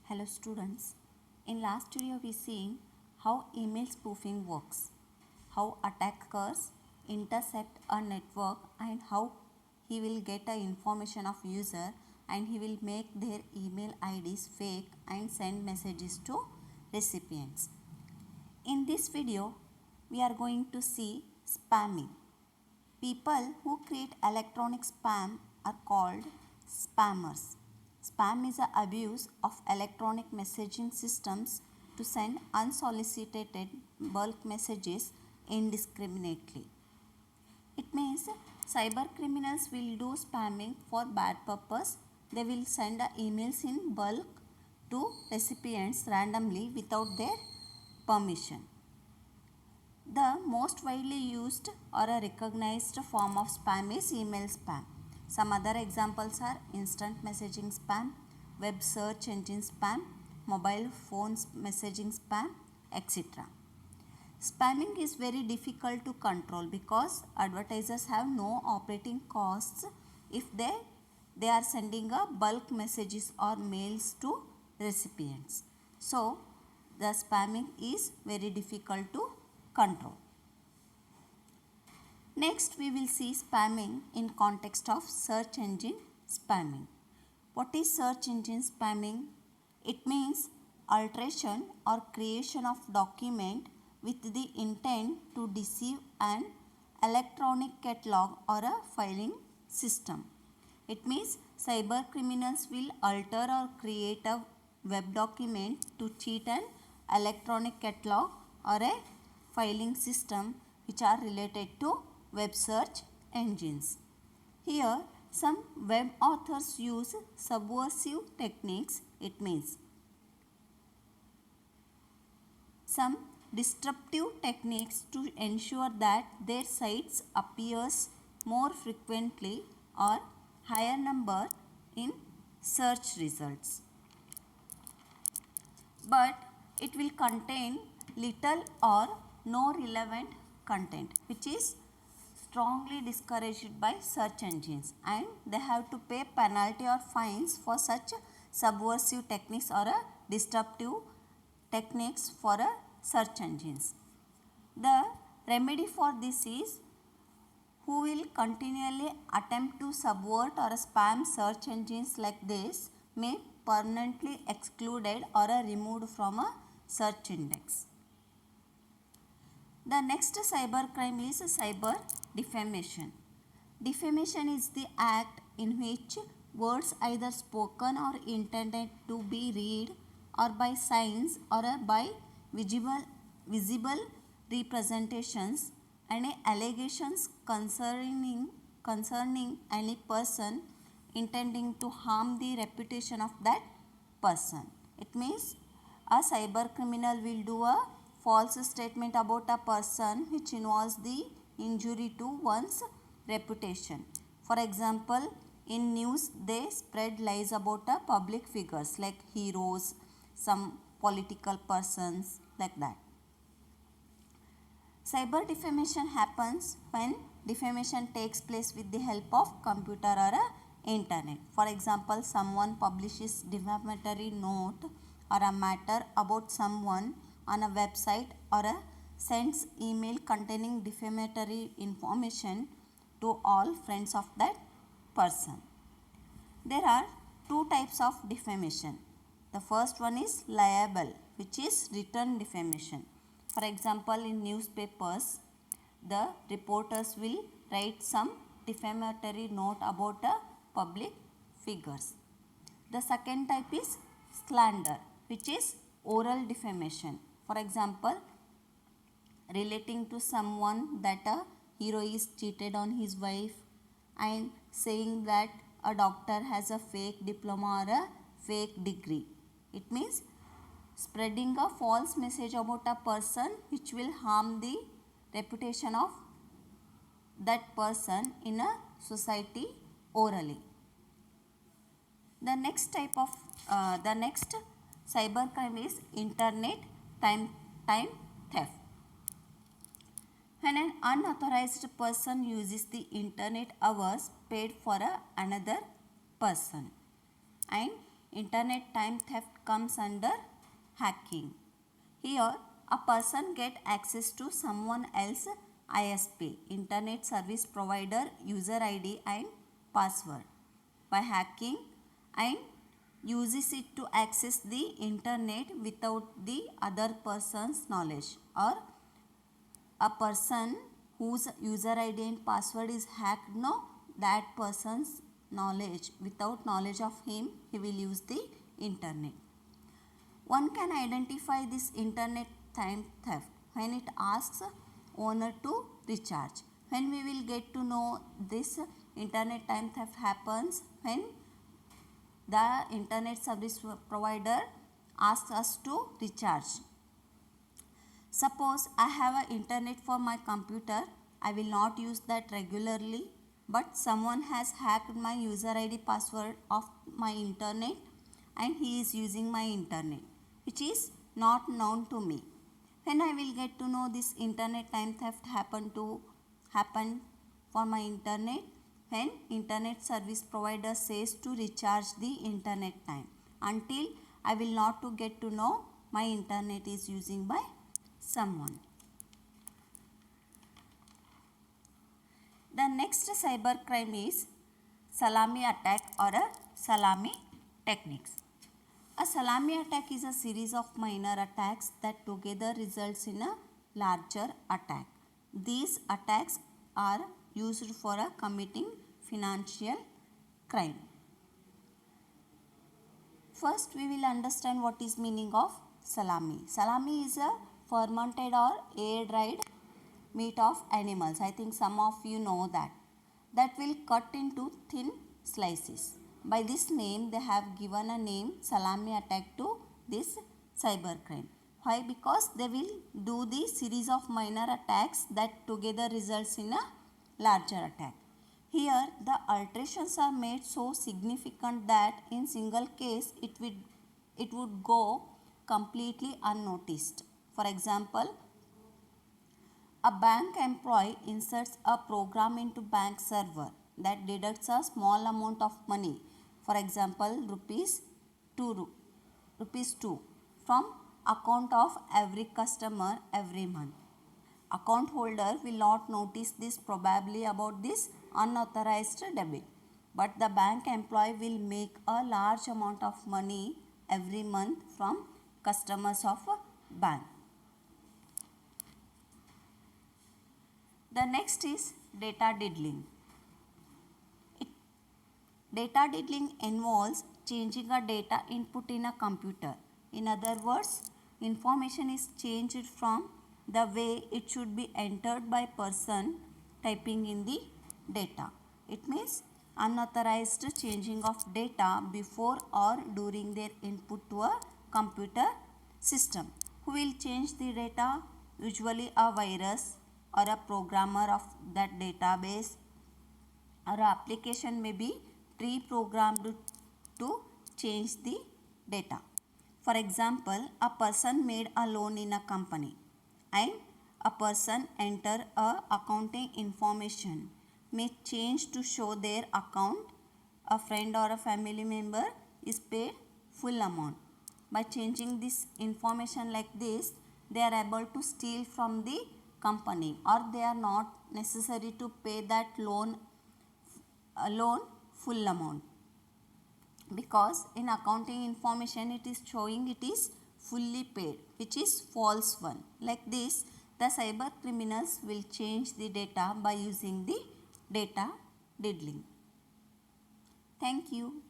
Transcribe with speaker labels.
Speaker 1: Hello students, in last video we seen how email spoofing works, how attackers intercept a network and how he will get a information of user and he will make their email IDs fake and send messages to recipients. In this video we are going to see spamming. People who create electronic spam are called spammers. Spam is the abuse of electronic messaging systems to send unsolicited bulk messages indiscriminately. It means cyber criminals will do spamming for bad purpose. They will send emails in bulk to recipients randomly without their permission. The most widely used or a recognized form of spam is email spam. Some other examples are instant messaging spam, web search engine spam, mobile phones messaging spam, etc. Spamming is very difficult to control because advertisers have no operating costs if they are sending a bulk messages or mails to recipients. So the spamming is very difficult to control. Next we will see spamming in context of search engine spamming. What is search engine spamming? It means alteration or creation of document with the intent to deceive an electronic catalog or a filing system. It means cyber criminals will alter or create a web document to cheat an electronic catalog or a filing system which are related to web search engines. Here some web authors use subversive techniques. It means some disruptive techniques to ensure that their sites appears more frequently or higher number in search results. But it will contain little or no relevant content which is strongly discouraged by search engines, and they have to pay penalty or fines for such subversive techniques or disruptive techniques for search engines. The remedy for this is who will continually attempt to subvert or spam search engines like this may permanently excluded or removed from a search index. The next cyber crime is cyber defamation. Defamation is the act in which words either spoken or intended to be read or by signs or by visible representations, and allegations concerning any person intending to harm the reputation of that person. It means a cyber criminal will do a false statement about a person which involves the injury to one's reputation. For example, in news they spread lies about public figures like heroes, some political persons, like that. Cyber defamation happens when defamation takes place with the help of computer or internet. For example, someone publishes defamatory note or a matter about someone on a website or sends email containing defamatory information to all friends of that person. There are two types of defamation. The first one is liable, which is written defamation. For example, in newspapers, the reporters will write some defamatory note about public figures. The second type is slander, which is oral defamation. For example, relating to someone that a hero is cheated on his wife and saying that a doctor has a fake diploma or a fake degree. It means spreading a false message about a person which will harm the reputation of that person in a society orally. The next cyber crime is internet time theft. When an unauthorized person uses the internet hours paid for another person, and internet time theft comes under hacking. Here, a person get access to someone else ISP, internet service provider, user ID and password by hacking and uses it to access the internet without the other person's knowledge, or a person whose user ID and password is hacked, no, that person's knowledge, without knowledge of him, he will use the internet. One can identify this internet time theft when it asks owner to recharge. When we will get to know this internet time theft happens when the internet service provider asks us to recharge. Suppose I have a internet for my computer, I will not use that regularly, but someone has hacked my user ID password of my internet and he is using my internet, which is not known to me. When I will get to know this internet time theft happened for my internet, when internet service provider says to recharge the internet time, until I will not to get to know my internet is using by someone. The next cyber crime is salami attack or a salami techniques. A salami attack is a series of minor attacks that together results in a larger attack. These attacks are used for committing financial crime. First, we will understand what is meaning of salami. Salami is a fermented or air-dried meat of animals. I think some of you know that. That will cut into thin slices. By this name, they have given a name salami attack to this cyber crime. Why? Because they will do the series of minor attacks that together results in a larger attack. Here, the alterations are made so significant that in single case it would go completely unnoticed. For example, a bank employee inserts a program into bank server that deducts a small amount of money, for example rupees 2 from account of every customer every month. Account holder will not notice this probably about this unauthorized debit, but the bank employee will make a large amount of money every month from customers of a bank. The next is data diddling. Data diddling involves changing a data input in a computer. In other words, information is changed from the way it should be entered by person typing in the data. It means unauthorized changing of data before or during their input to a computer system. Who will change the data? Usually a virus or a programmer of that database, or an application may be pre-programmed to change the data. For example, a person made a loan in a company and a person enter a accounting information may change to show their account. A friend or a family member is paid full amount. By changing this information like this, they are able to steal from the company, or they are not necessary to pay that loan full amount, because in accounting information it is showing it is fully paid, which is false one. Like this, the cyber criminals will change the data by using the data diddling. Thank you.